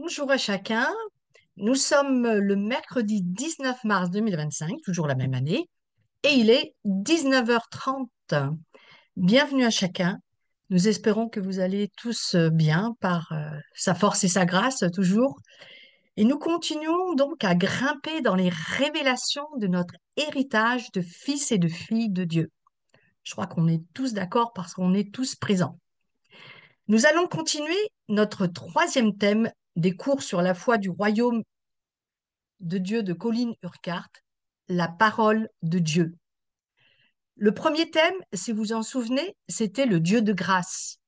Bonjour à chacun. Nous sommes le mercredi 19 mars 2025, toujours la même année, et il est 19h30. Bienvenue à chacun. Nous espérons que vous allez tous bien par sa force et sa grâce toujours. Et nous continuons donc à grimper dans les révélations de notre héritage de fils et de filles de Dieu. Je crois qu'on est tous d'accord parce qu'on est tous présents. Nous allons continuer notre troisième thème des cours sur la foi du royaume de Dieu de Colin Urquhart, la parole de Dieu. Le premier thème, si vous en souvenez, c'était le Dieu de grâce.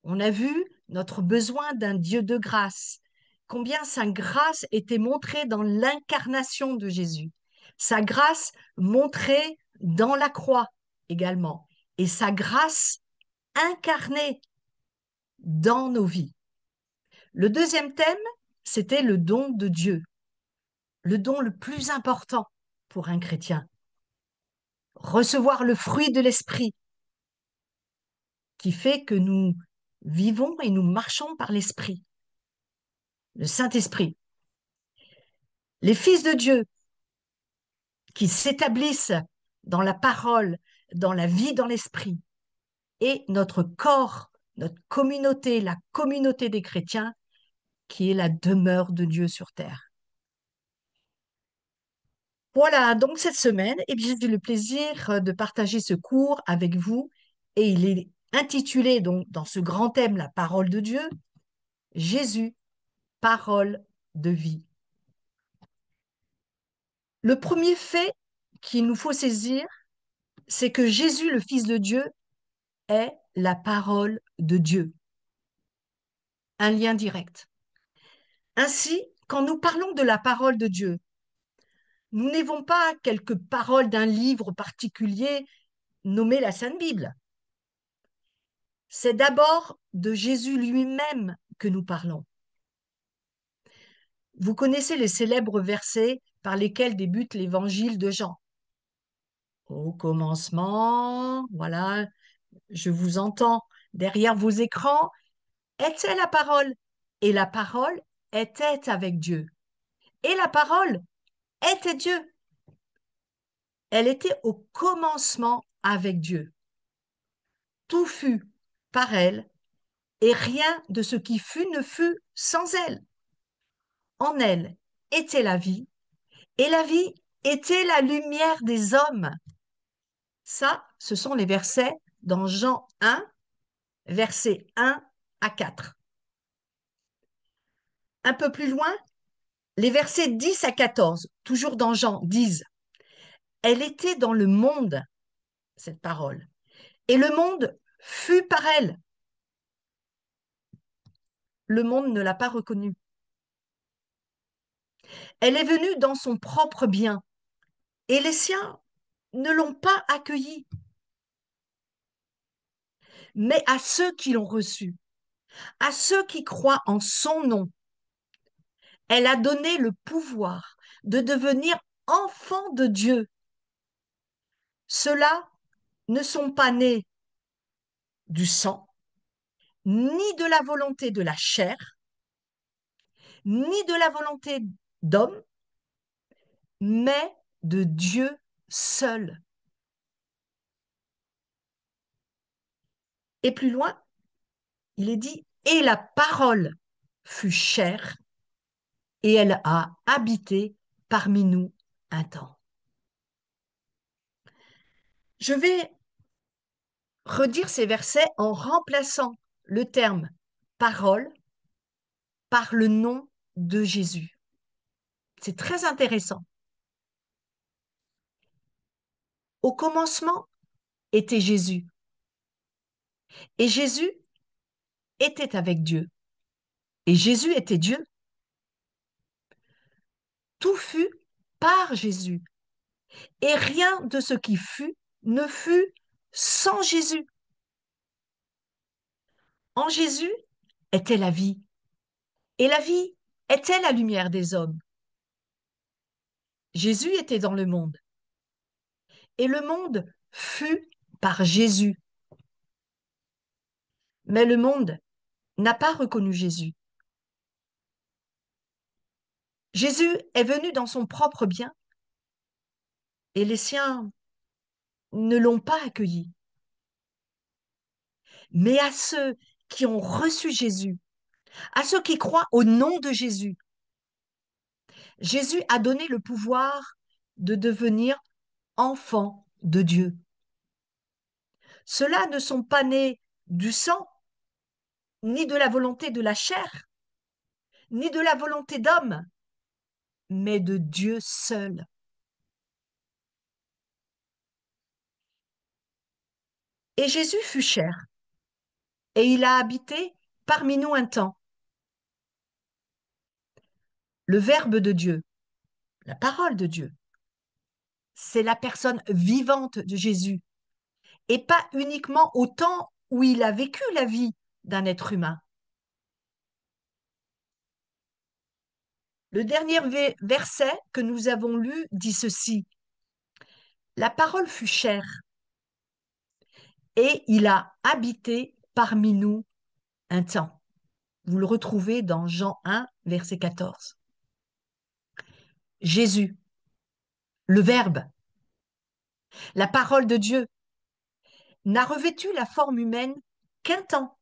On a vu notre besoin d'un Dieu de grâce, combien sa grâce était montrée dans l'incarnation de Jésus, sa grâce montrée dans la croix également, et sa grâce incarnée dans nos vies. Le deuxième thème, c'était le don de Dieu, le don le plus important pour un chrétien. Recevoir le fruit de l'esprit qui fait que nous vivons et nous marchons par l'esprit, le Saint-Esprit. Les fils de Dieu qui s'établissent dans la parole, dans la vie, dans l'esprit, et notre corps, notre communauté, la communauté des chrétiens, qui est la demeure de Dieu sur terre. Voilà, donc cette semaine, j'ai eu le plaisir de partager ce cours avec vous, et il est intitulé donc dans ce grand thème, la parole de Dieu, Jésus, parole de vie. Le premier fait qu'il nous faut saisir, c'est que Jésus, le Fils de Dieu, est la parole de Dieu. Un lien direct. Ainsi, quand nous parlons de la parole de Dieu, nous n'avons pas quelques paroles d'un livre particulier nommé la Sainte Bible. C'est d'abord de Jésus lui-même que nous parlons. Vous connaissez les célèbres versets par lesquels débute l'évangile de Jean. Au commencement, voilà, je vous entends derrière vos écrans, était la parole. Et la parole était avec Dieu. Et la parole était Dieu. Elle était au commencement avec Dieu. Tout fut par elle, et rien de ce qui fut ne fut sans elle. En elle était la vie, et la vie était la lumière des hommes. Ça, ce sont les versets dans Jean 1, versets 1 à 4. Un peu plus loin, les versets 10 à 14, toujours dans Jean, disent: Elle était dans le monde, cette parole, et le monde fut par elle. Le monde ne l'a pas reconnue. Elle est venue dans son propre bien, et les siens ne l'ont pas accueillie. Mais à ceux qui l'ont reçue, à ceux qui croient en son nom, elle a donné le pouvoir de devenir enfants de Dieu. Ceux-là ne sont pas nés du sang, ni de la volonté de la chair, ni de la volonté d'homme, mais de Dieu seul. Et plus loin, il est dit, et la parole fut chère, et elle a habité parmi nous un temps. Je vais redire ces versets en remplaçant le terme parole par le nom de Jésus. C'est très intéressant. Au commencement était Jésus, et Jésus était avec Dieu, et Jésus était Dieu. Tout fut par Jésus, et rien de ce qui fut ne fut sans Jésus. En Jésus était la vie, et la vie était la lumière des hommes. Jésus était dans le monde, et le monde fut par Jésus. Mais le monde n'a pas reconnu Jésus. Jésus est venu dans son propre bien et les siens ne l'ont pas accueilli. Mais à ceux qui ont reçu Jésus, à ceux qui croient au nom de Jésus, Jésus a donné le pouvoir de devenir enfants de Dieu. Ceux-là ne sont pas nés du sang, ni de la volonté de la chair, ni de la volonté d'homme, mais de Dieu seul. Et Jésus fut chair, et il a habité parmi nous un temps. Le Verbe de Dieu, la parole de Dieu, c'est la personne vivante de Jésus, et pas uniquement au temps où il a vécu la vie d'un être humain. Le dernier verset que nous avons lu dit ceci: La parole fut chair, et il a habité parmi nous un temps. Vous le retrouvez dans Jean 1, verset 14. Jésus, le Verbe, la parole de Dieu, n'a revêtu la forme humaine qu'un temps.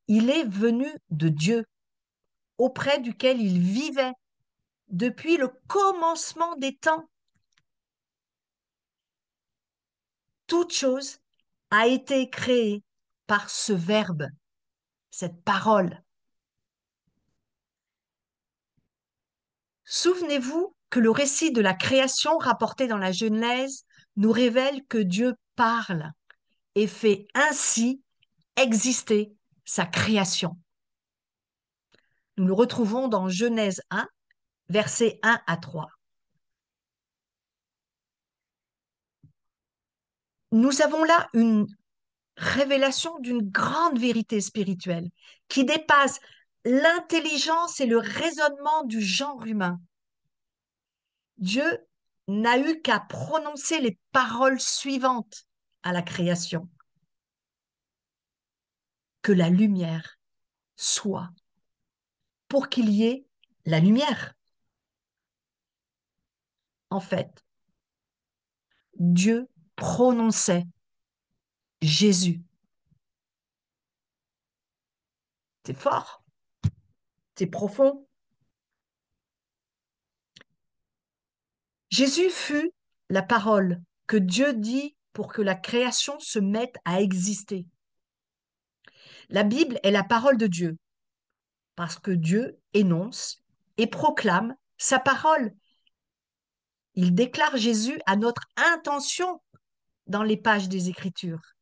Il est venu de Dieu, auprès duquel il vivait depuis le commencement des temps. Toute chose a été créée par ce Verbe, cette parole. Souvenez-vous que le récit de la création rapporté dans la Genèse nous révèle que Dieu parle et fait ainsi exister sa création. Nous le retrouvons dans Genèse 1, versets 1 à 3. Nous avons là une révélation d'une grande vérité spirituelle qui dépasse l'intelligence et le raisonnement du genre humain. Dieu n'a eu qu'à prononcer les paroles suivantes à la création: que la lumière soit, pour qu'il y ait la lumière. En fait, Dieu prononçait Jésus. C'est fort, c'est profond. Jésus fut la parole que Dieu dit pour que la création se mette à exister. La Bible est la parole de Dieu parce que Dieu énonce et proclame sa parole. Il déclare Jésus à notre intention dans les pages des Écritures.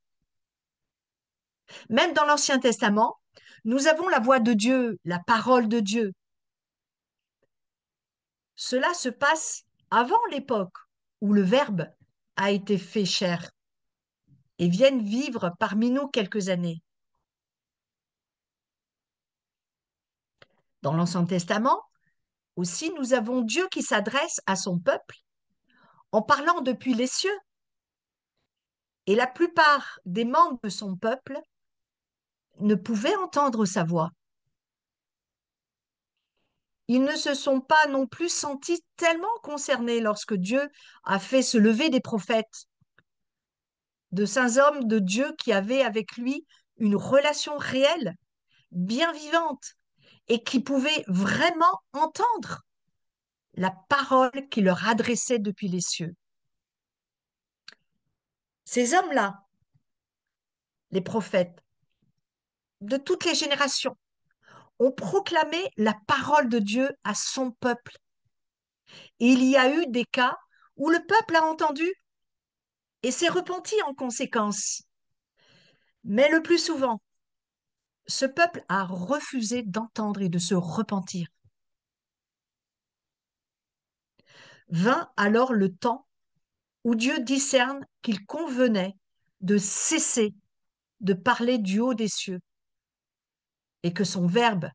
Même dans l'Ancien Testament, nous avons la voix de Dieu, la parole de Dieu. Cela se passe avant l'époque où le Verbe a été fait chair et vienne vivre parmi nous quelques années. Dans l'Ancien Testament, aussi, nous avons Dieu qui s'adresse à son peuple en parlant depuis les cieux. Et la plupart des membres de son peuple ne pouvaient entendre sa voix. Ils ne se sont pas non plus sentis tellement concernés lorsque Dieu a fait se lever des prophètes, de saints hommes de Dieu qui avaient avec lui une relation réelle, bien vivante, et qui pouvaient vraiment entendre la parole qu'il leur adressait depuis les cieux. Ces hommes-là, les prophètes, de toutes les générations, ont proclamé la parole de Dieu à son peuple. Et il y a eu des cas où le peuple a entendu et s'est repenti en conséquence. Mais le plus souvent, ce peuple a refusé d'entendre et de se repentir. Vint alors le temps où Dieu discerne qu'il convenait de cesser de parler du haut des cieux et que son verbe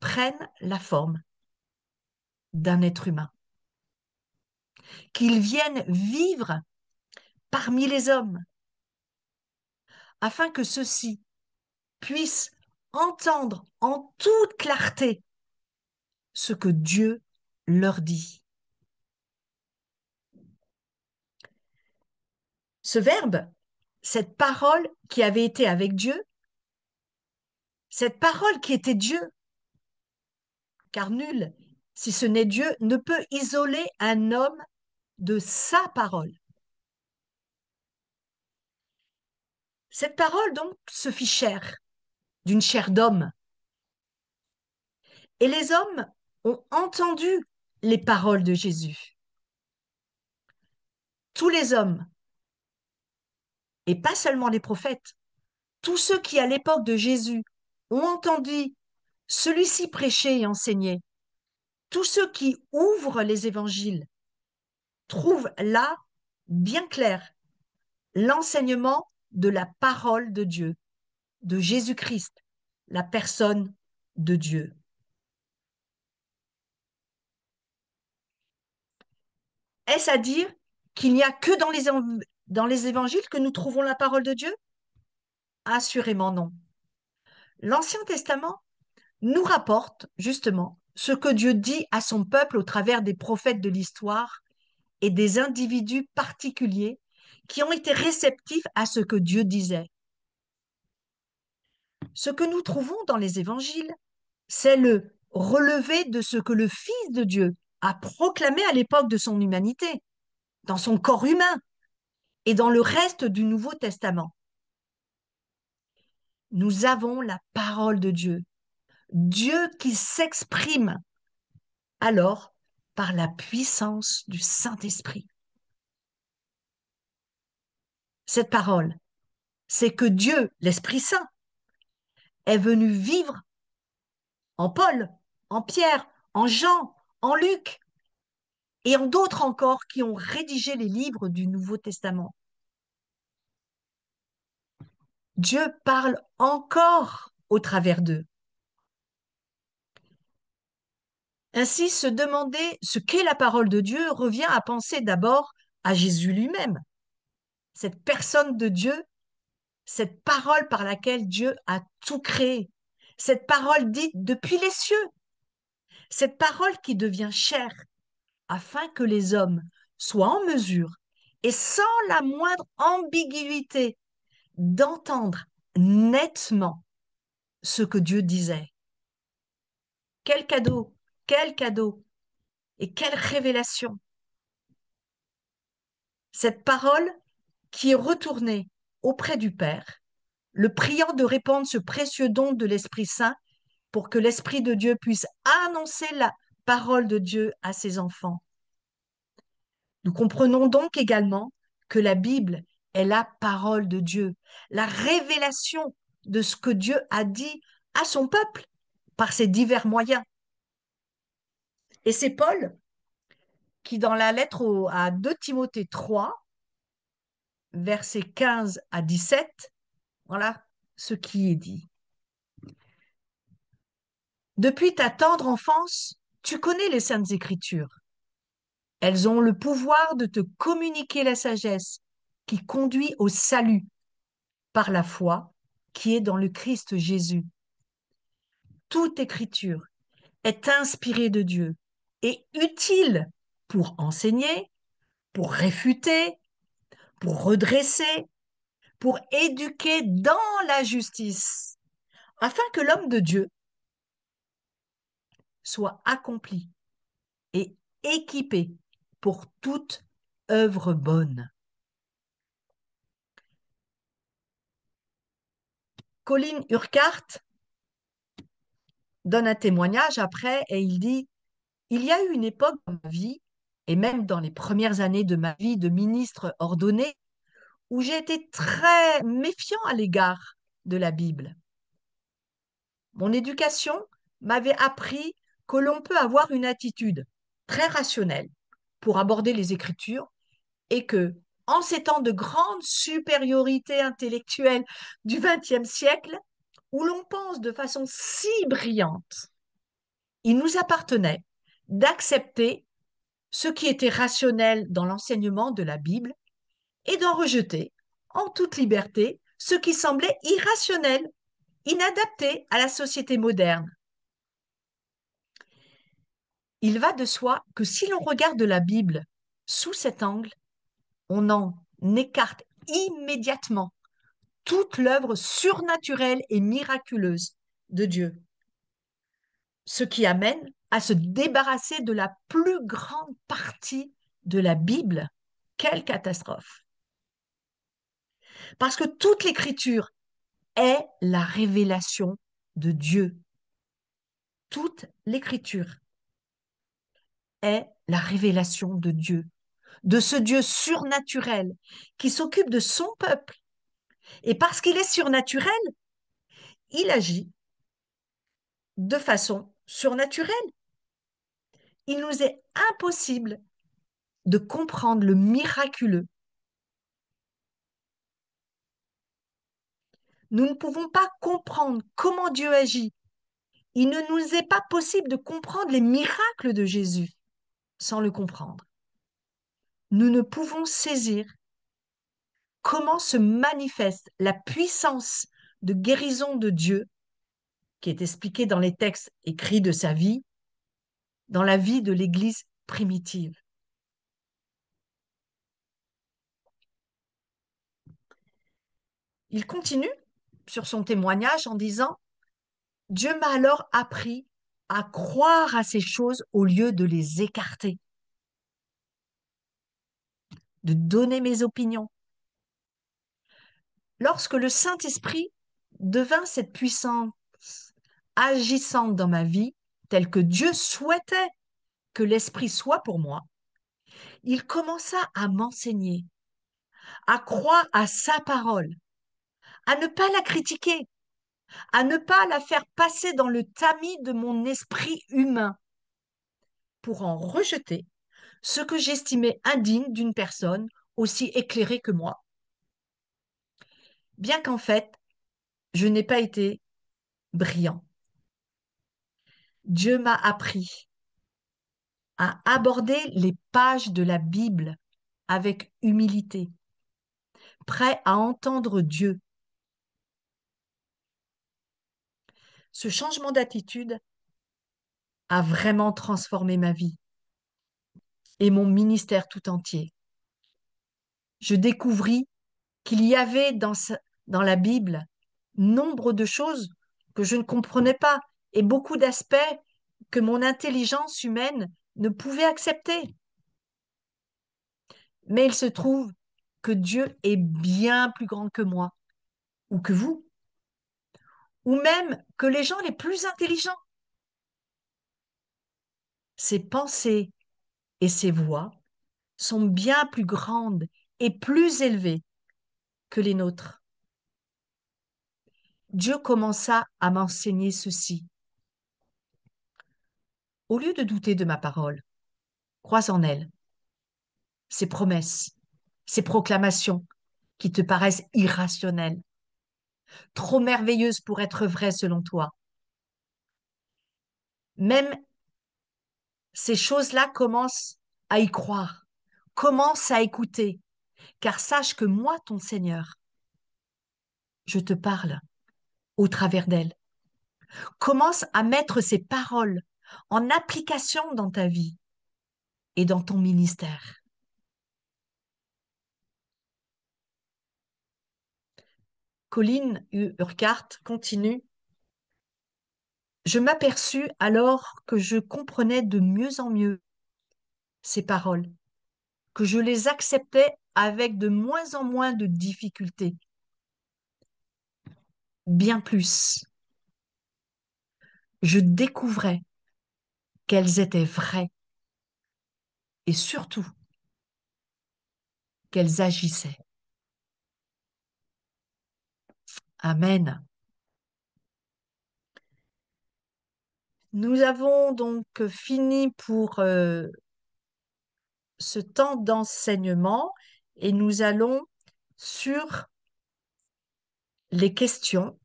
prenne la forme d'un être humain, qu'il vienne vivre parmi les hommes, afin que ceux-ci puissent entendre en toute clarté ce que Dieu leur dit. Ce verbe, cette parole qui avait été avec Dieu, cette parole qui était Dieu, car nul, si ce n'est Dieu, ne peut isoler un homme de sa parole. Cette parole, donc, se fit chair, d'une chair d'homme. Et les hommes ont entendu les paroles de Jésus. Tous les hommes, et pas seulement les prophètes, tous ceux qui, à l'époque de Jésus, ont entendu celui-ci prêcher et enseigner, tous ceux qui ouvrent les évangiles, trouvent là, bien clair, l'enseignement de la parole de Dieu, de Jésus-Christ, la personne de Dieu. Est-ce à dire qu'il n'y a que dans les évangiles que nous trouvons la parole de Dieu? Assurément non. L'Ancien Testament nous rapporte justement ce que Dieu dit à son peuple au travers des prophètes de l'histoire et des individus particuliers qui ont été réceptifs à ce que Dieu disait. Ce que nous trouvons dans les évangiles, c'est le relevé de ce que le Fils de Dieu a proclamé à l'époque de son humanité, dans son corps humain et dans le reste du Nouveau Testament. Nous avons la parole de Dieu, Dieu qui s'exprime alors par la puissance du Saint-Esprit. Cette parole, c'est que Dieu, l'Esprit Saint, est venu vivre en Paul, en Pierre, en Jean, en Luc et en d'autres encore qui ont rédigé les livres du Nouveau Testament. Dieu parle encore au travers d'eux. Ainsi, se demander ce qu'est la parole de Dieu revient à penser d'abord à Jésus lui-même, cette personne de Dieu, cette parole par laquelle Dieu a tout créé, cette parole dite depuis les cieux, cette parole qui devient chair, afin que les hommes soient en mesure, et sans la moindre ambiguïté, d'entendre nettement ce que Dieu disait. Quel cadeau et quelle révélation. Cette parole qui est retournée auprès du Père, le priant de répandre ce précieux don de l'Esprit Saint pour que l'Esprit de Dieu puisse annoncer la parole de Dieu à ses enfants. Nous comprenons donc également que la Bible est la parole de Dieu, la révélation de ce que Dieu a dit à son peuple par ses divers moyens. Et c'est Paul qui, dans la lettre à 2 Timothée 3, versets 15 à 17, voilà ce qui est dit. Depuis ta tendre enfance, tu connais les saintes écritures. Elles ont le pouvoir de te communiquer la sagesse qui conduit au salut par la foi qui est dans le Christ Jésus. Toute écriture est inspirée de Dieu et utile pour enseigner, pour réfuter, pour redresser, pour éduquer dans la justice, afin que l'homme de Dieu soit accompli et équipé pour toute œuvre bonne. Colin Urquhart donne un témoignage après et il dit: il y a eu une époque dans ma vie, et même dans les premières années de ma vie de ministre ordonné, où j'ai été très méfiant à l'égard de la Bible. Mon éducation m'avait appris que l'on peut avoir une attitude très rationnelle pour aborder les Écritures et que, en ces temps de grande supériorité intellectuelle du XXe siècle, où l'on pense de façon si brillante, il nous appartenait d'accepter ce qui était rationnel dans l'enseignement de la Bible et d'en rejeter en toute liberté ce qui semblait irrationnel, inadapté à la société moderne. Il va de soi que si l'on regarde la Bible sous cet angle, on en écarte immédiatement toute l'œuvre surnaturelle et miraculeuse de Dieu, ce qui amène à se débarrasser de la plus grande partie de la Bible. Quelle catastrophe! Parce que toute l'écriture est la révélation de Dieu. Toute l'écriture est la révélation de Dieu, de ce Dieu surnaturel qui s'occupe de son peuple. Et parce qu'il est surnaturel, il agit de façon surnaturelle. Il nous est impossible de comprendre le miraculeux. Nous ne pouvons pas comprendre comment Dieu agit. Il ne nous est pas possible de comprendre les miracles de Jésus sans le comprendre. Nous ne pouvons saisir comment se manifeste la puissance de guérison de Dieu qui est expliquée dans les textes écrits de sa vie, dans la vie de l'Église primitive. Il continue sur son témoignage en disant: Dieu m'a alors appris à croire à ces choses au lieu de les écarter, de donner mes opinions. Lorsque le Saint-Esprit devint cette puissance agissante dans ma vie, telle que Dieu souhaitait que l'Esprit soit pour moi, il commença à m'enseigner, à croire à sa parole, à ne pas la critiquer, à ne pas la faire passer dans le tamis de mon esprit humain pour en rejeter ce que j'estimais indigne d'une personne aussi éclairée que moi, bien qu'en fait, je n'ai pas été brillant. Dieu m'a appris à aborder les pages de la Bible avec humilité, prêt à entendre Dieu. Ce changement d'attitude a vraiment transformé ma vie et mon ministère tout entier. Je découvris qu'il y avait dans la Bible nombre de choses que je ne comprenais pas et beaucoup d'aspects que mon intelligence humaine ne pouvait accepter. Mais il se trouve que Dieu est bien plus grand que moi, ou que vous, ou même que les gens les plus intelligents. Ses pensées et ses voix sont bien plus grandes et plus élevées que les nôtres. Dieu commença à m'enseigner ceci. Au lieu de douter de ma parole, crois en elle, ses promesses, ses proclamations qui te paraissent irrationnelles, trop merveilleuses pour être vraies selon toi. Même ces choses-là commencent à y croire, commence à écouter, car sache que moi, ton Seigneur, je te parle au travers d'elle. Commence à mettre ces paroles en application dans ta vie et dans ton ministère. Colin Urquhart continue. Je m'aperçus alors que je comprenais de mieux en mieux ces paroles, que je les acceptais avec de moins en moins de difficultés. Bien plus, je découvrais qu'elles étaient vraies et surtout qu'elles agissaient. Amen. Nous avons donc fini pour ce temps d'enseignement et nous allons sur les questions.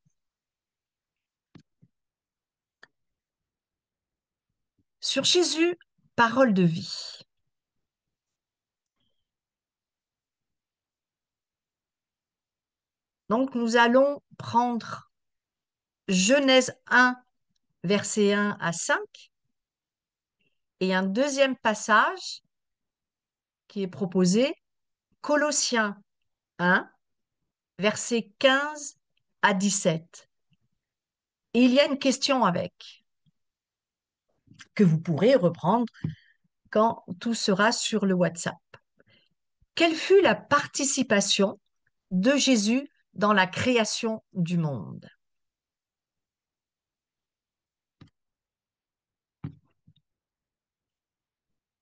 Sur Jésus, parole de vie. Donc nous allons prendre Genèse 1, versets 1 à 5 Et un deuxième passage qui est proposé, Colossiens 1, versets 15 à 17. Et il y a une question avec, que vous pourrez reprendre quand tout sera sur le WhatsApp. Quelle fut la participation de Jésus dans la création du monde?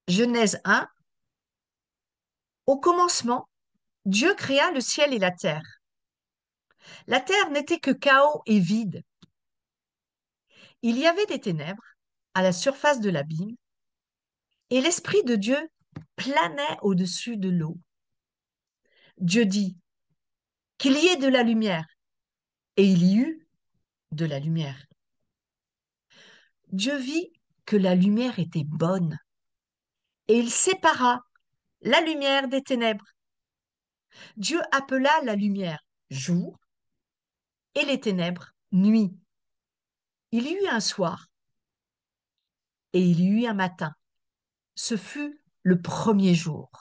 Genèse 1, au commencement, Dieu créa le ciel et la terre. La terre n'était que chaos et vide. Il y avait des ténèbres à la surface de l'abîme, et l'Esprit de Dieu planait au-dessus de l'eau. Dieu dit qu'il y ait de la lumière, et il y eut de la lumière. Dieu vit que la lumière était bonne, et il sépara la lumière des ténèbres. Dieu appela la lumière jour et les ténèbres nuit. Il y eut un soir et il y eut un matin. Ce fut le premier jour.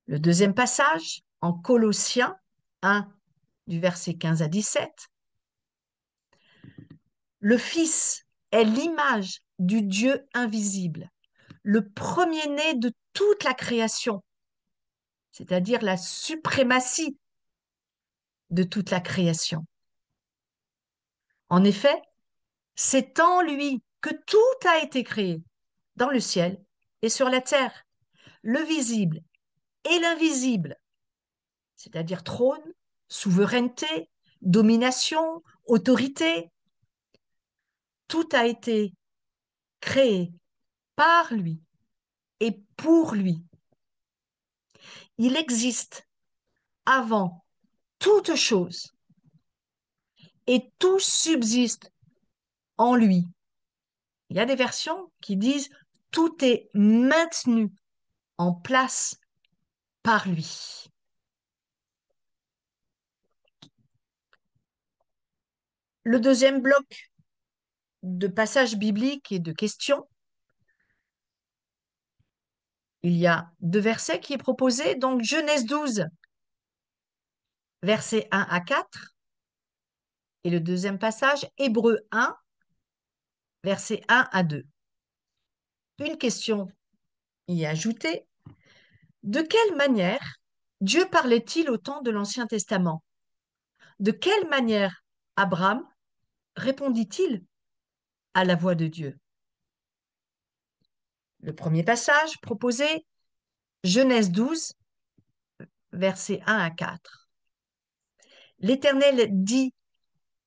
Le deuxième passage, en Colossiens 1, du verset 15 à 17. Le Fils est l'image du Dieu invisible, le premier-né de toute la création, c'est-à-dire la suprématie de toute la création. En effet, c'est en lui que tout a été créé, dans le ciel et sur la terre, le visible et l'invisible, c'est-à-dire trône, souveraineté, domination, autorité. Tout a été créé par lui et pour lui. Il existe avant toute chose et tout subsiste en lui. Il y a des versions qui disent tout est maintenu en place par lui. Le deuxième bloc de passages bibliques et de questions, il y a deux versets qui est proposé, donc Genèse 12, versets 1 à 4, et le deuxième passage, Hébreux 1, versets 1 à 2. Une question y est ajoutée. De quelle manière Dieu parlait-il au temps de l'Ancien Testament? De quelle manière Abraham répondit-il à la voix de Dieu? Le premier passage proposé, Genèse 12, versets 1 à 4. L'Éternel dit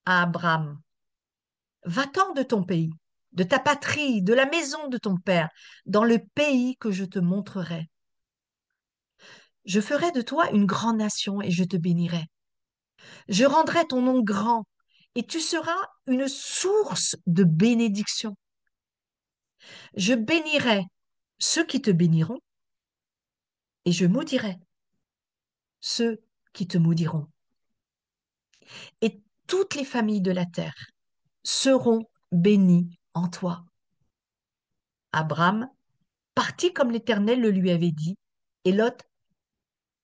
à Abraham, va-t'en de ton pays, de ta patrie, de la maison de ton père, dans le pays que je te montrerai. Je ferai de toi une grande nation et je te bénirai. Je rendrai ton nom grand et tu seras une source de bénédiction. Je bénirai ceux qui te béniront et je maudirai ceux qui te maudiront. Et toutes les familles de la terre seront bénies en toi. Abraham partit comme l'Éternel le lui avait dit, et Lot,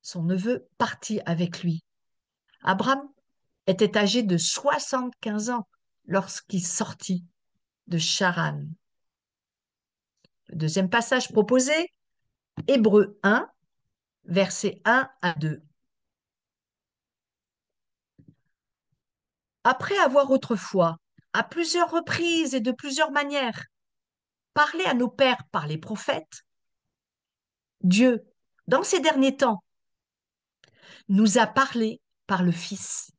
son neveu, partit avec lui. Abraham était âgé de 75 ans lorsqu'il sortit de Charan. Le deuxième passage proposé, Hébreux 1, versets 1 à 2. Après avoir autrefois, à plusieurs reprises et de plusieurs manières, parlé à nos pères par les prophètes, Dieu, dans ces derniers temps, nous a parlé par le Fils,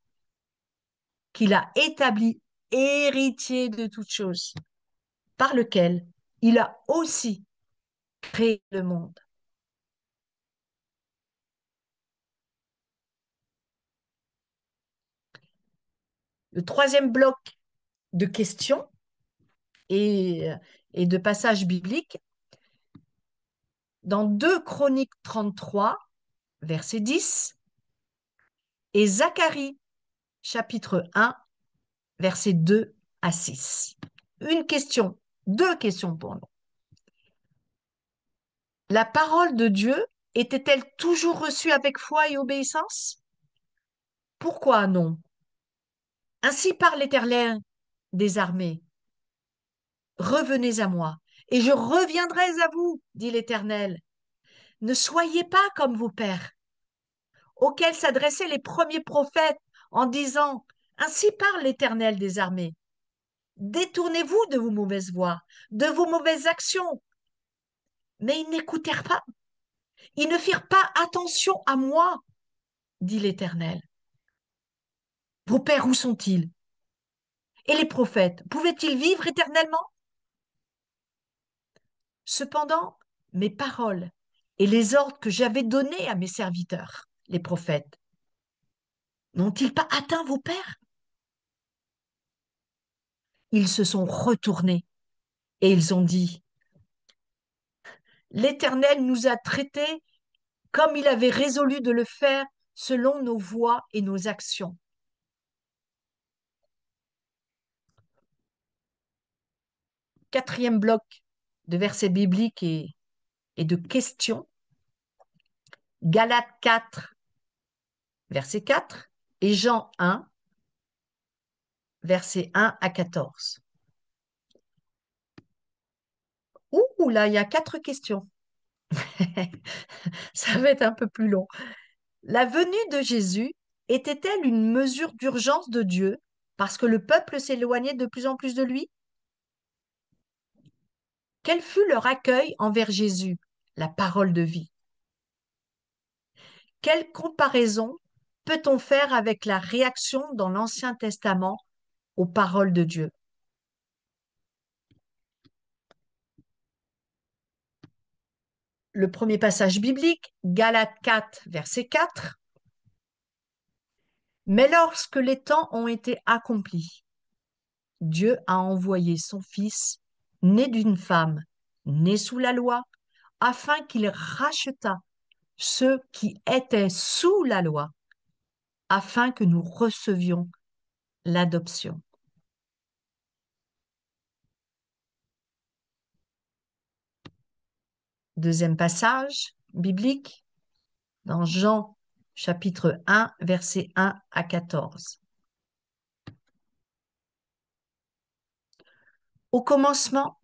qu'il a établi héritier de toutes choses, par lequel il a aussi créé le monde. Le troisième bloc de questions et, et de passages bibliques, dans 2 Chroniques 33, verset 10, et Zacharie, chapitre 1, versets 2 à 6. Une question, deux questions pour nous. La parole de Dieu était-elle toujours reçue avec foi et obéissance? Pourquoi non? Ainsi parle l'Éternel des armées. Revenez à moi, et je reviendrai à vous, dit l'Éternel. Ne soyez pas comme vos pères, auxquels s'adressaient les premiers prophètes en disant, ainsi parle l'Éternel des armées. Détournez-vous de vos mauvaises voies, de vos mauvaises actions. Mais ils n'écoutèrent pas. Ils ne firent pas attention à moi, dit l'Éternel. Vos pères, où sont-ils? Et les prophètes, pouvaient-ils vivre éternellement? Cependant, mes paroles et les ordres que j'avais donnés à mes serviteurs, les prophètes, n'ont-ils pas atteint vos pères? Ils se sont retournés et ils ont dit, l'Éternel nous a traités comme il avait résolu de le faire selon nos voies et nos actions. Quatrième bloc de versets bibliques et de questions. Galates 4, verset 4, et Jean 1, verset 1 à 14. Ouh, là, il y a 4 questions. Ça va être un peu plus long. La venue de Jésus était-elle une mesure d'urgence de Dieu parce que le peuple s'éloignait de plus en plus de lui? Quel fut leur accueil envers Jésus, la parole de vie? Quelle comparaison peut-on faire avec la réaction dans l'Ancien Testament aux paroles de Dieu? Le premier passage biblique, Galates 4, verset 4. Mais lorsque les temps ont été accomplis, Dieu a envoyé son Fils, né d'une femme, né sous la loi, afin qu'il rachetât ceux qui étaient sous la loi, afin que nous recevions l'adoption. Deuxième passage biblique, dans Jean chapitre 1, versets 1 à 14. Au commencement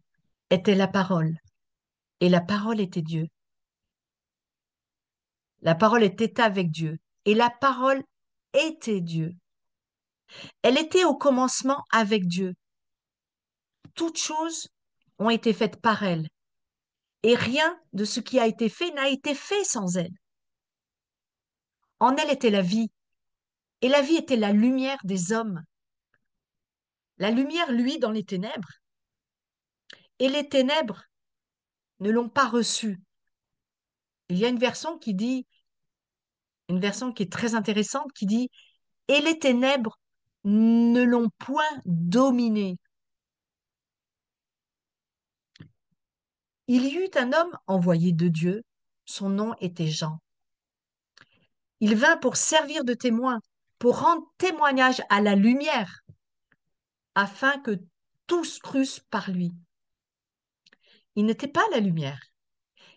était la parole, et la parole était Dieu. La parole était avec Dieu, et la parole était Dieu. Elle était au commencement avec Dieu. Toutes choses ont été faites par elle, et rien de ce qui a été fait n'a été fait sans elle. En elle était la vie, et la vie était la lumière des hommes. La lumière luit dans les ténèbres, et les ténèbres ne l'ont pas reçue. Il y a une version qui est très intéressante, qui dit, et les ténèbres ne l'ont point dominé. Il y eut un homme envoyé de Dieu, son nom était Jean. Il vint pour servir de témoin, pour rendre témoignage à la lumière, afin que tous crussent par lui. Il n'était pas la lumière,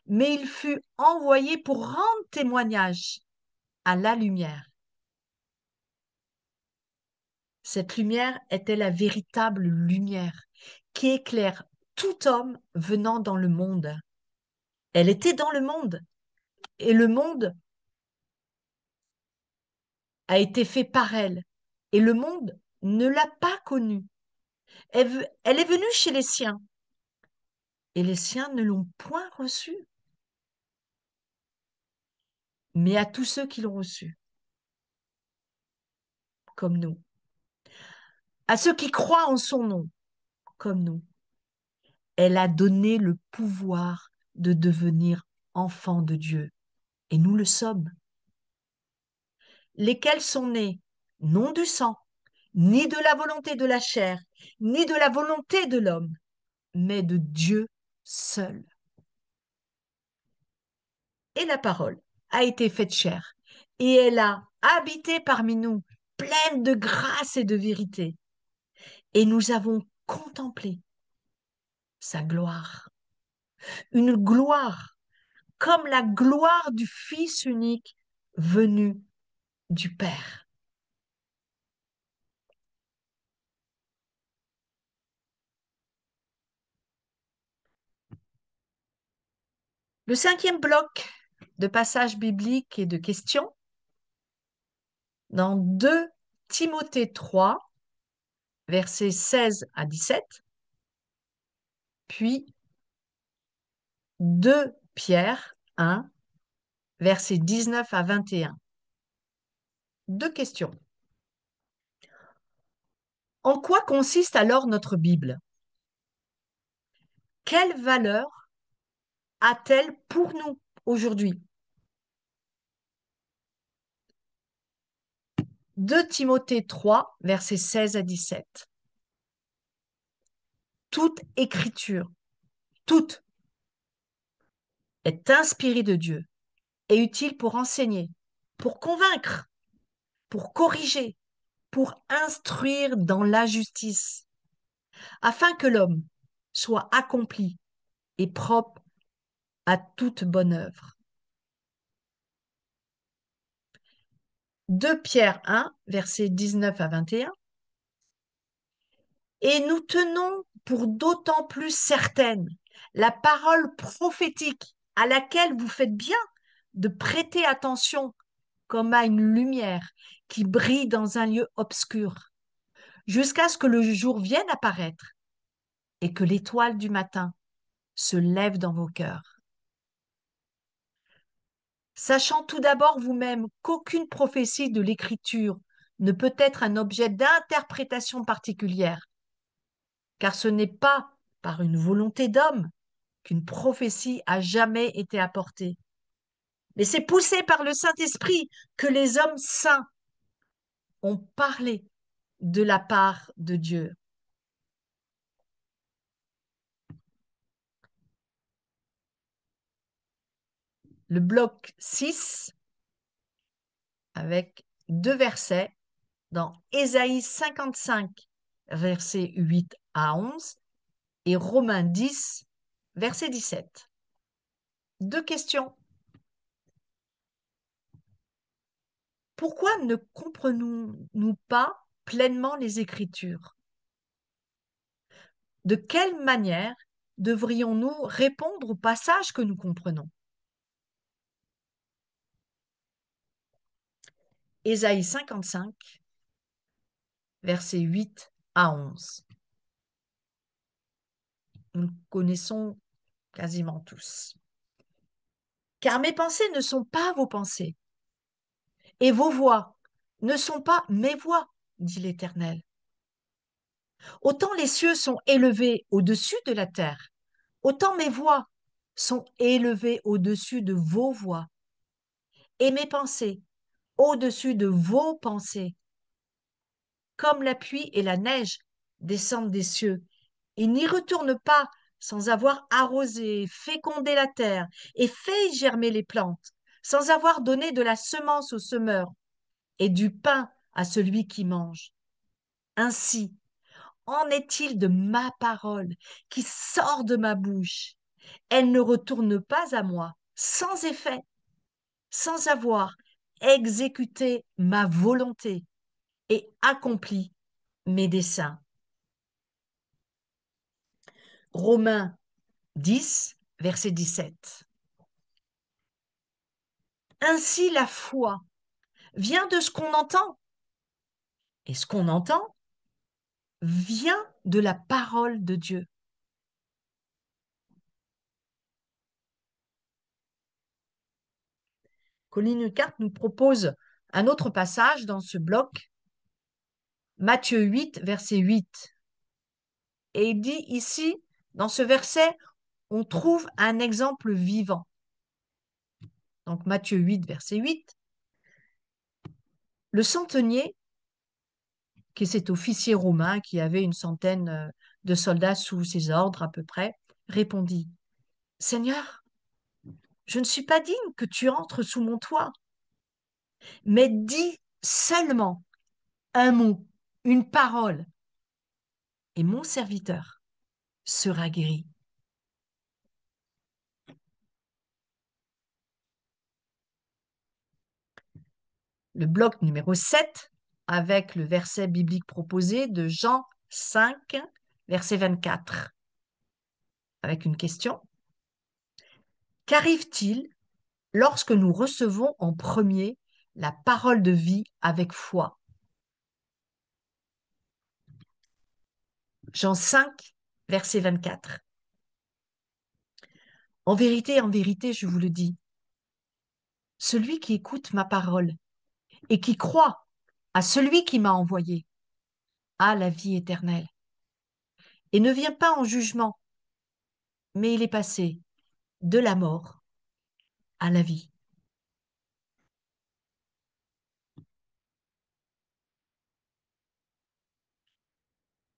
mais il fut envoyé pour rendre témoignage à la lumière. Cette lumière était la véritable lumière qui éclaire tout homme venant dans le monde. Elle était dans le monde et le monde a été fait par elle et le monde ne l'a pas connue. Elle est venue chez les siens et les siens ne l'ont point reçue. Mais à tous ceux qui l'ont reçue, comme nous, à ceux qui croient en son nom, comme nous, elle a donné le pouvoir de devenir enfants de Dieu. Et nous le sommes. Lesquels sont nés non du sang, ni de la volonté de la chair, ni de la volonté de l'homme, mais de Dieu seul. Et la parole a été faite chair, et elle a habité parmi nous, pleine de grâce et de vérité. et nous avons contemplé sa gloire. Une gloire comme la gloire du Fils unique venu du Père. Le cinquième bloc de passages bibliques et de questions, dans 2 Timothée 3, versets 16 à 17, puis 2 Pierre 1, versets 19 à 21. 2 questions. En quoi consiste alors notre Bible? Quelle valeur a-t-elle pour nous aujourd'hui? 2 Timothée 3, versets 16 à 17. Toute écriture, toute, est inspirée de Dieu et utile pour enseigner, pour convaincre, pour corriger, pour instruire dans la justice, afin que l'homme soit accompli et propre à toute bonne œuvre. 2 Pierre 1, versets 19 à 21. Et nous tenons pour d'autant plus certaine la parole prophétique à laquelle vous faites bien de prêter attention comme à une lumière qui brille dans un lieu obscur, jusqu'à ce que le jour vienne apparaître et que l'étoile du matin se lève dans vos cœurs. Sachant tout d'abord vous-même qu'aucune prophétie de l'Écriture ne peut être un objet d'interprétation particulière, car ce n'est pas par une volonté d'homme qu'une prophétie a jamais été apportée, mais c'est poussé par le Saint-Esprit que les hommes saints ont parlé de la part de Dieu. Le bloc 6, avec 2 versets, dans Ésaïe 55, versets 8 à 11, et Romains 10, verset 17. 2 questions. Pourquoi ne comprenons-nous pas pleinement les Écritures? De quelle manière devrions-nous répondre aux passages que nous comprenons? Ésaïe 55, versets 8 à 11. Nous le connaissons quasiment tous. Car mes pensées ne sont pas vos pensées, et vos voix ne sont pas mes voix, dit l'Éternel. Autant les cieux sont élevés au-dessus de la terre, autant mes voix sont élevées au-dessus de vos voix, et mes pensées au-dessus de vos pensées. Comme la pluie et la neige descendent des cieux, et n'y retournent pas sans avoir arrosé, fécondé la terre et fait germer les plantes, sans avoir donné de la semence au semeur et du pain à celui qui mange. Ainsi, en est-il de ma parole qui sort de ma bouche? Elle ne retourne pas à moi sans effet, sans avoir exécuté ma volonté et accompli mes desseins. Romains 10, verset 17. Ainsi la foi vient de ce qu'on entend, et ce qu'on entend vient de la parole de Dieu. Colin Hurkacz nous propose un autre passage dans ce bloc, Matthieu 8, verset 8. Et il dit ici, dans ce verset, on trouve un exemple vivant. Donc Matthieu 8, verset 8. Le centenier, qui est cet officier romain qui avait une centaine de soldats sous ses ordres à peu près, répondit, Seigneur, je ne suis pas digne que tu entres sous mon toit, mais dis seulement un mot, une parole, et mon serviteur sera guéri. Le bloc numéro 7, avec le verset biblique proposé de Jean 5, verset 24, avec une question. Qu'arrive-t-il lorsque nous recevons en premier la parole de vie avec foi? Jean 5, verset 24. En vérité, je vous le dis, celui qui écoute ma parole et qui croit à celui qui m'a envoyé a la vie éternelle et ne vient pas en jugement, mais il est passé de la mort à la vie.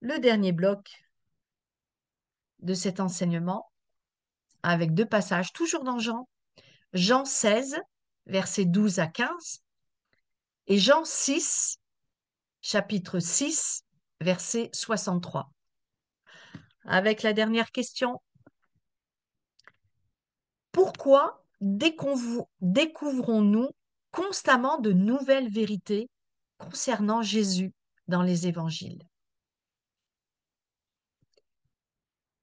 Le dernier bloc de cet enseignement, avec deux passages, toujours dans Jean, Jean 16, versets 12 à 15, et Jean 6, chapitre 6, verset 63. Avec la dernière question, pourquoi découvrons-nous constamment de nouvelles vérités concernant Jésus dans les évangiles?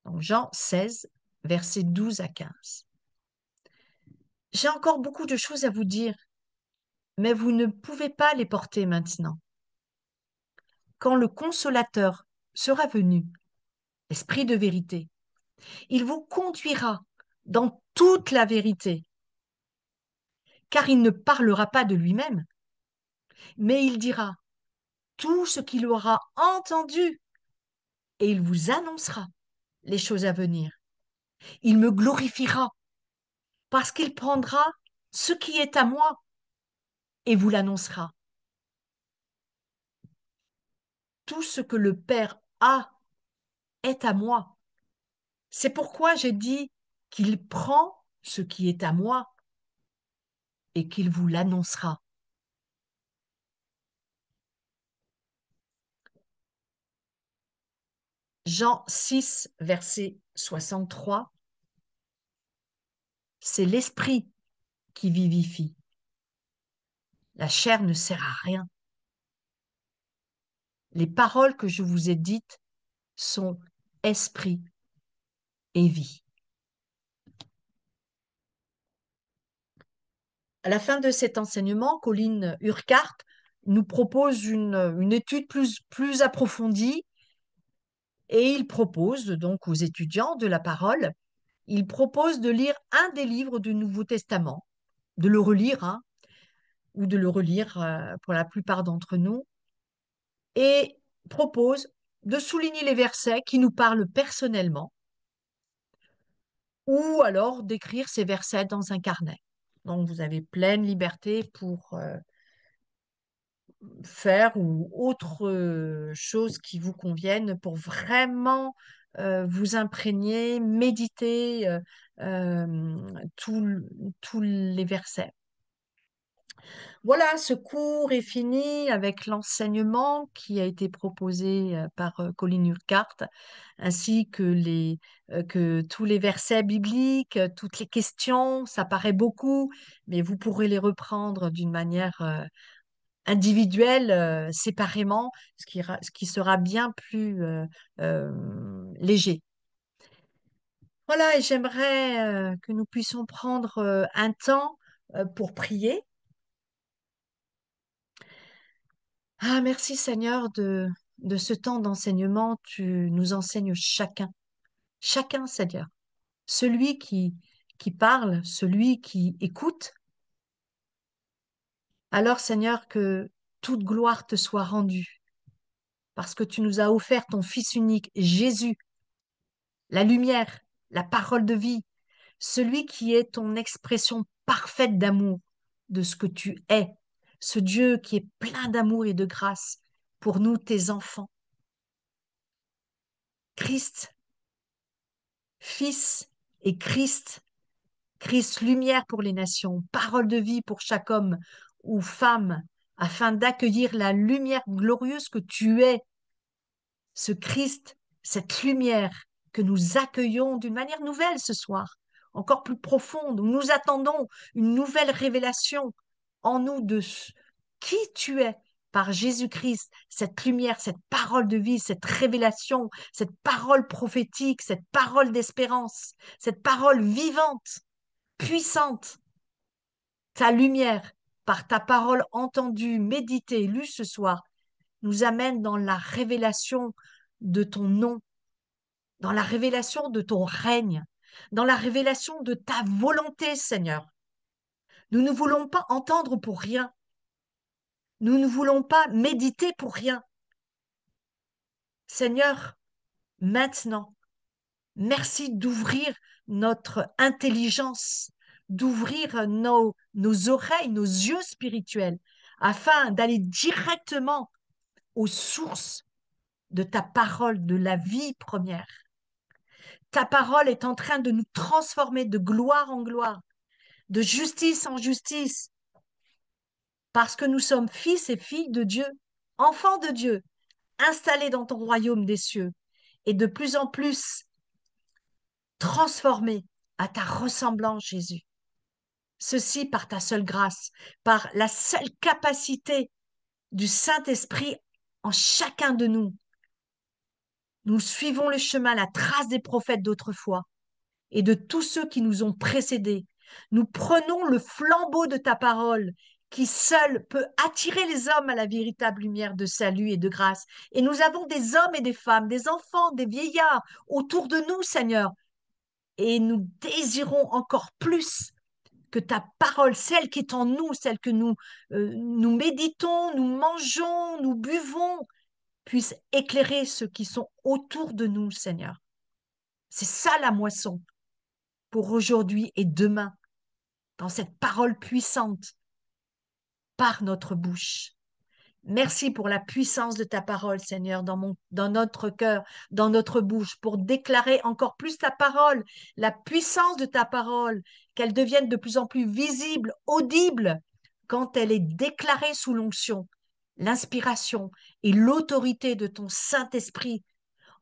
Donc Jean 16, versets 12 à 15. J'ai encore beaucoup de choses à vous dire, mais vous ne pouvez pas les porter maintenant. Quand le consolateur sera venu, l'Esprit de vérité, il vous conduira dans toute la vérité, car il ne parlera pas de lui-même, mais il dira tout ce qu'il aura entendu et il vous annoncera les choses à venir. Il me glorifiera parce qu'il prendra ce qui est à moi et vous l'annoncera. Tout ce que le Père a est à moi. C'est pourquoi j'ai dit qu'il prend ce qui est à moi et qu'il vous l'annoncera. Jean 6, verset 63, c'est l'esprit qui vivifie. La chair ne sert à rien. Les paroles que je vous ai dites sont esprit et vie. À la fin de cet enseignement, Colin Urquhart nous propose une étude plus approfondie et il propose donc aux étudiants de la parole, il propose de lire un des livres du Nouveau Testament, de le relire, hein, ou de le relire pour la plupart d'entre nous, et propose de souligner les versets qui nous parlent personnellement ou alors d'écrire ces versets dans un carnet. Donc, vous avez pleine liberté pour faire ou autre chose qui vous convienne pour vraiment vous imprégner, méditer tous les versets. Voilà, ce cours est fini avec l'enseignement qui a été proposé par Colin Urquhart, ainsi que, que tous les versets bibliques, toutes les questions. Ça paraît beaucoup, mais vous pourrez les reprendre d'une manière individuelle, séparément, ce qui sera bien plus léger. Voilà, et j'aimerais que nous puissions prendre un temps pour prier. Ah, merci Seigneur de ce temps d'enseignement. Tu nous enseignes chacun Seigneur. Celui qui parle, celui qui écoute. Alors Seigneur, que toute gloire te soit rendue parce que tu nous as offert ton Fils unique, Jésus, la lumière, la parole de vie, celui qui est ton expression parfaite d'amour de ce que tu es, ce Dieu qui est plein d'amour et de grâce pour nous, tes enfants. Christ, Fils et Christ, Christ lumière pour les nations, parole de vie pour chaque homme ou femme, afin d'accueillir la lumière glorieuse que tu es, ce Christ cette lumière que nous accueillons d'une manière nouvelle ce soir, encore plus profonde, où nous attendons une nouvelle révélation en nous de qui tu es par Jésus-Christ, cette lumière, cette parole de vie, cette révélation, cette parole prophétique, cette parole d'espérance, cette parole vivante, puissante, ta lumière, par ta parole entendue, méditée, lue ce soir, nous amène dans la révélation de ton nom, dans la révélation de ton règne, dans la révélation de ta volonté, Seigneur. Nous ne voulons pas entendre pour rien. Nous ne voulons pas méditer pour rien. Seigneur, maintenant, merci d'ouvrir notre intelligence, d'ouvrir nos oreilles, nos yeux spirituels, afin d'aller directement aux sources de ta parole, de la vie première. Ta parole est en train de nous transformer de gloire en gloire, de justice en justice, parce que nous sommes fils et filles de Dieu, enfants de Dieu, installés dans ton royaume des cieux, et de plus en plus transformés à ta ressemblance, Jésus. Ceci par ta seule grâce, par la seule capacité du Saint-Esprit en chacun de nous. Nous suivons le chemin, la trace des prophètes d'autrefois et de tous ceux qui nous ont précédés. Nous prenons le flambeau de ta parole qui seul peut attirer les hommes à la véritable lumière de salut et de grâce. Et nous avons des hommes et des femmes, des enfants, des vieillards autour de nous, Seigneur. Et nous désirons encore plus que ta parole, celle qui est en nous, celle que nous méditons, nous mangeons, nous buvons, puisse éclairer ceux qui sont autour de nous, Seigneur. C'est ça la moisson pour aujourd'hui et demain, dans cette parole puissante par notre bouche. Merci pour la puissance de ta parole, Seigneur, dans notre cœur, dans notre bouche, pour déclarer encore plus ta parole, la puissance de ta parole, qu'elle devienne de plus en plus visible, audible, quand elle est déclarée sous l'onction, l'inspiration et l'autorité de ton Saint-Esprit.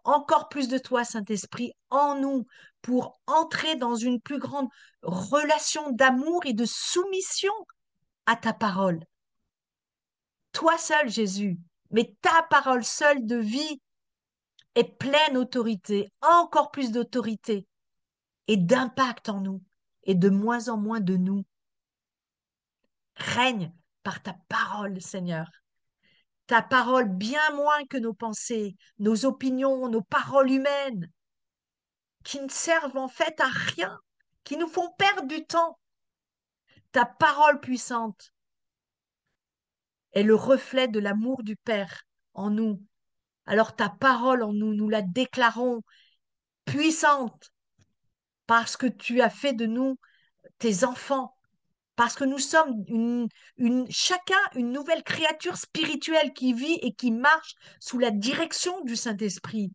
Encore plus de toi, Saint-Esprit, en nous, pour entrer dans une plus grande relation d'amour et de soumission à ta parole. Toi seul, Jésus, mais ta parole seule de vie est pleine d'autorité, encore plus d'autorité et d'impact en nous, et de moins en moins de nous. Règne par ta parole, Seigneur. Ta parole bien moins que nos pensées, nos opinions, nos paroles humaines, qui ne servent en fait à rien, qui nous font perdre du temps. Ta parole puissante est le reflet de l'amour du Père en nous. Alors ta parole en nous, nous la déclarons puissante parce que tu as fait de nous tes enfants, parce que nous sommes chacun une nouvelle créature spirituelle qui vit et qui marche sous la direction du Saint-Esprit.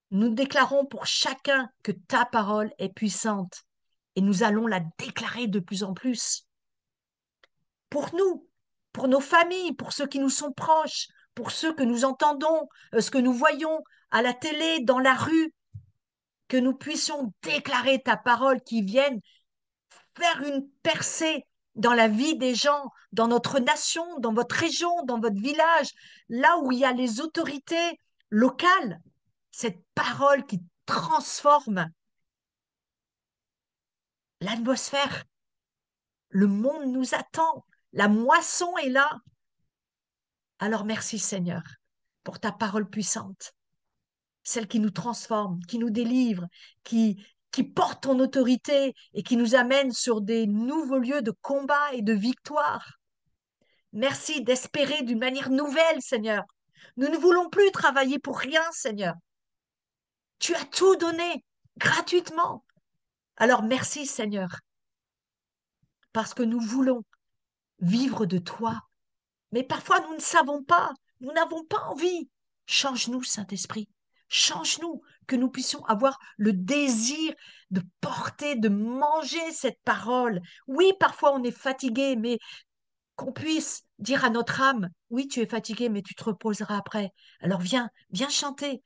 Nous déclarons pour chacun que ta parole est puissante et nous allons la déclarer de plus en plus. Pour nous, pour nos familles, pour ceux qui nous sont proches, pour ceux que nous entendons, ce que nous voyons à la télé, dans la rue, que nous puissions déclarer ta parole qui vienne faire une percée dans la vie des gens, dans notre nation, dans votre région, dans votre village, là où il y a les autorités locales, cette parole qui transforme l'atmosphère. Le monde nous attend, la moisson est là. Alors merci Seigneur pour ta parole puissante, celle qui nous transforme, qui nous délivre, qui porte ton autorité et qui nous amène sur des nouveaux lieux de combat et de victoire. Merci d'espérer d'une manière nouvelle, Seigneur. Nous ne voulons plus travailler pour rien, Seigneur. Tu as tout donné gratuitement. Alors merci, Seigneur, parce que nous voulons vivre de toi. Mais parfois, nous ne savons pas, nous n'avons pas envie. Change-nous, Saint-Esprit. Change-nous, que nous puissions avoir le désir de porter, de manger cette parole. Oui, parfois on est fatigué, mais qu'on puisse dire à notre âme, oui, tu es fatigué, mais tu te reposeras après. Alors viens chanter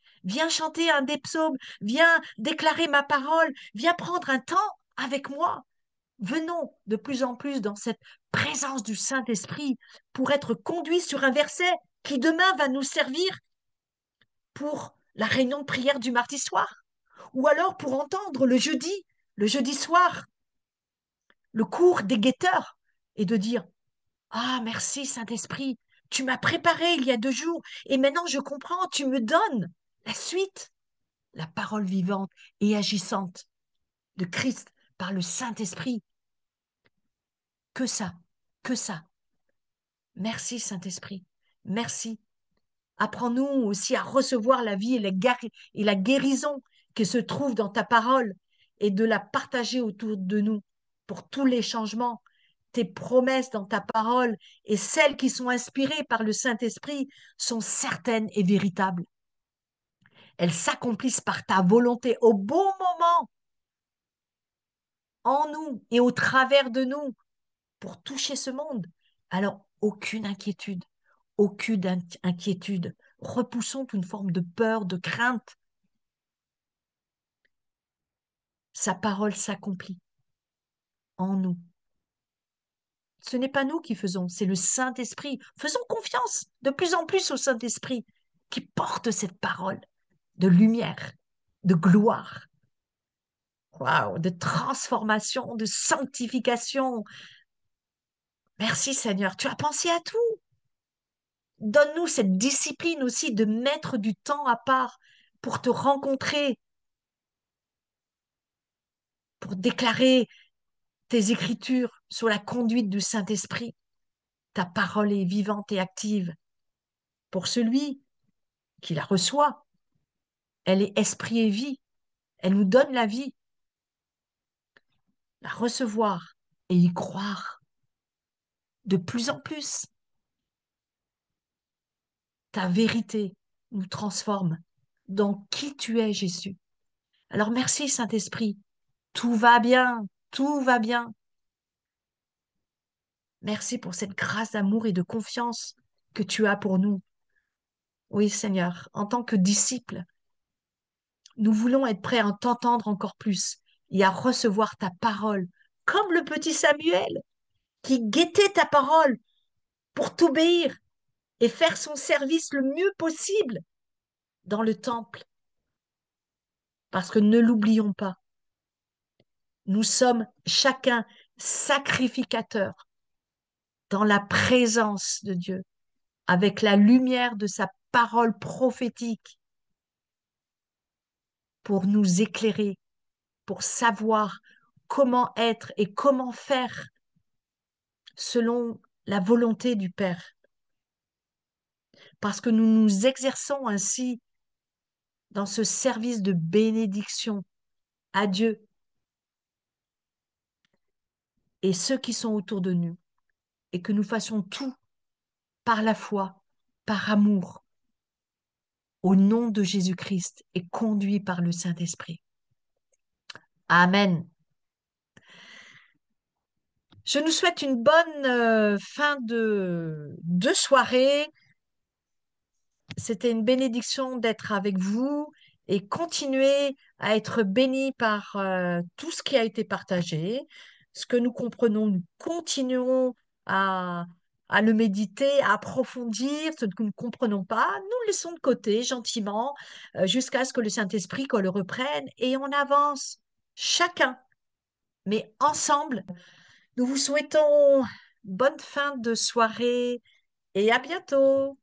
un des psaumes, viens déclarer ma parole, viens prendre un temps avec moi. Venons de plus en plus dans cette présence du Saint-Esprit pour être conduits sur un verset qui demain va nous servir pour la réunion de prière du mardi soir, ou alors pour entendre le jeudi soir, le cours des guetteurs, et de dire, ah, merci Saint-Esprit, tu m'as préparé il y a 2 jours, et maintenant je comprends, tu me donnes la suite, la parole vivante et agissante de Christ par le Saint-Esprit. Que ça, que ça. Merci Saint-Esprit, merci. Apprends-nous aussi à recevoir la vie et la guérison qui se trouve dans ta parole et de la partager autour de nous pour tous les changements. Tes promesses dans ta parole et celles qui sont inspirées par le Saint-Esprit sont certaines et véritables. Elles s'accomplissent par ta volonté au bon moment, en nous et au travers de nous, pour toucher ce monde. Alors, aucune inquiétude, aucune inquiétude. Repoussons toute forme de peur, de crainte. Sa parole s'accomplit en nous. Ce n'est pas nous qui faisons, c'est le Saint-Esprit. Faisons confiance de plus en plus au Saint-Esprit qui porte cette parole de lumière, de gloire, waouh, de transformation, de sanctification. Merci Seigneur, tu as pensé à tout. Donne-nous cette discipline aussi de mettre du temps à part pour te rencontrer, pour déclarer tes écritures sur la conduite du Saint-Esprit. Ta parole est vivante et active. Pour celui qui la reçoit, elle est esprit et vie. Elle nous donne la vie. La recevoir et y croire de plus en plus. Ta vérité nous transforme dans qui tu es, Jésus. Alors merci, Saint-Esprit. Tout va bien, tout va bien. Merci pour cette grâce d'amour et de confiance que tu as pour nous. Oui, Seigneur, en tant que disciples, nous voulons être prêts à t'entendre encore plus et à recevoir ta parole, comme le petit Samuel qui guettait ta parole pour t'obéir et faire son service le mieux possible dans le temple. Parce que ne l'oublions pas, nous sommes chacun sacrificateurs dans la présence de Dieu, avec la lumière de sa parole prophétique pour nous éclairer, pour savoir comment être et comment faire selon la volonté du Père. Parce que nous nous exerçons ainsi dans ce service de bénédiction à Dieu et ceux qui sont autour de nous, et que nous fassions tout par la foi, par amour, au nom de Jésus-Christ et conduit par le Saint-Esprit. Amen. Je nous souhaite une bonne fin de soirée. C'était une bénédiction d'être avec vous et continuer à être bénis par tout ce qui a été partagé. Ce que nous comprenons, nous continuons à, à le méditer, à approfondir. Ce que nous ne comprenons pas, nous le laissons de côté gentiment jusqu'à ce que le Saint-Esprit qu'on le reprenne et on avance chacun, mais ensemble. Nous vous souhaitons bonne fin de soirée et à bientôt.